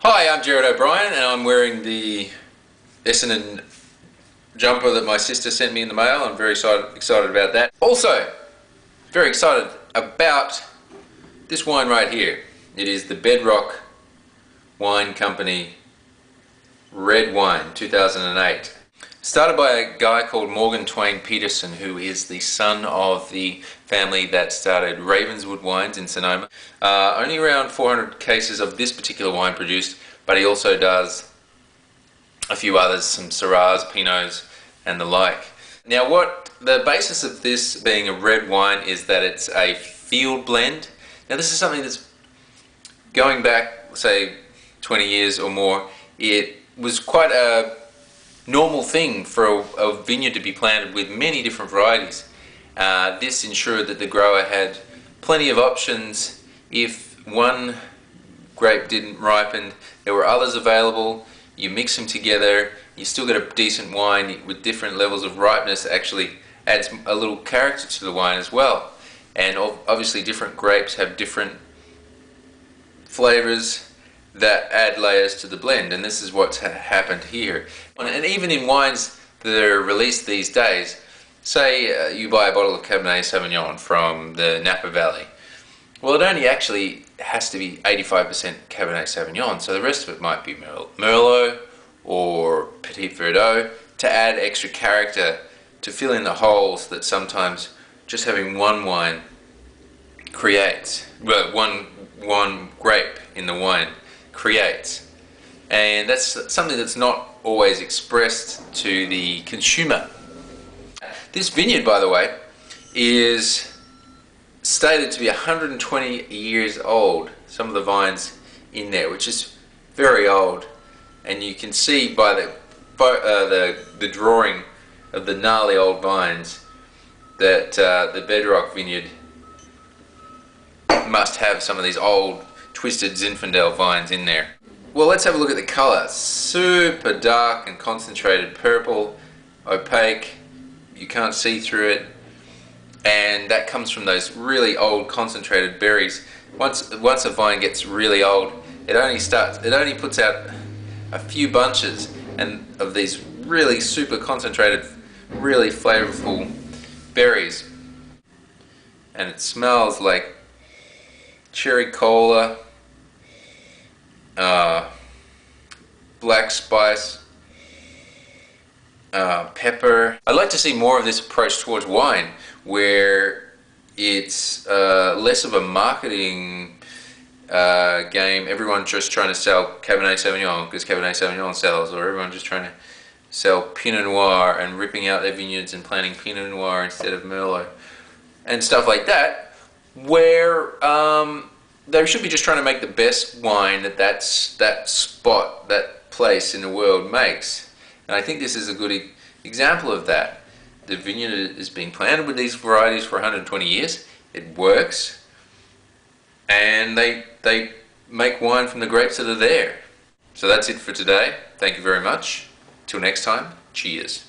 Hi, I'm Gerard O'Brien and I'm wearing the Essendon jumper that my sister sent me in the mail. I'm very excited about that. Also, very excited about this wine right here. It is the Bedrock Wine Company Red Wine 2008. Started by a guy called Morgan Twain Peterson, who is the son of the family that started Ravenswood Wines in Sonoma. Only around 400 cases of this particular wine produced, but he also does a few others, some Syrahs, Pinots and the like. Now what the basis of this being a red wine is that it's a field blend. Now this is something that's going back, say, 20 years or more. It was quite a normal thing for a vineyard to be planted with many different varieties. This ensured that the grower had plenty of options. If one grape didn't ripen, there were others available. You mix them together, you still get a decent wine with different levels of ripeness. Actually adds a little character to the wine as well. And obviously different grapes have different flavors that add layers to the blend, and this is what's happened here. And even in wines that are released these days, say you buy a bottle of Cabernet Sauvignon from the Napa Valley, well, it only actually has to be 85% Cabernet Sauvignon, so the rest of it might be Merlot or Petit Verdot to add extra character, to fill in the holes that sometimes just having one wine creates, well, one grape in the wine creates. And that's something that's not always expressed to the consumer. This vineyard, by the way, is stated to be 120 years old, some of the vines in there, which is very old. And you can see by the drawing of the gnarly old vines that the Bedrock vineyard must have some of these old twisted Zinfandel vines in there. Well, let's have a look at the colour. Super dark and concentrated purple, opaque, you can't see through it, and that comes from those really old concentrated berries. Once a vine gets really old, it only puts out a few bunches and of these really super concentrated, really flavorful berries, and it smells like cherry cola, black spice, pepper. I'd like to see more of this approach towards wine, where it's less of a marketing game. Everyone's just trying to sell Cabernet Sauvignon because Cabernet Sauvignon sells, or everyone's just trying to sell Pinot Noir and ripping out their vineyards and planting Pinot Noir instead of Merlot and stuff like that, where they should be just trying to make the best wine that spot, that place in the world makes. And I think this is a good example of that. The vineyard is being planted with these varieties for 120 years. It works, and they make wine from the grapes that are there. So that's it for today. Thank you very much. Till next time, cheers.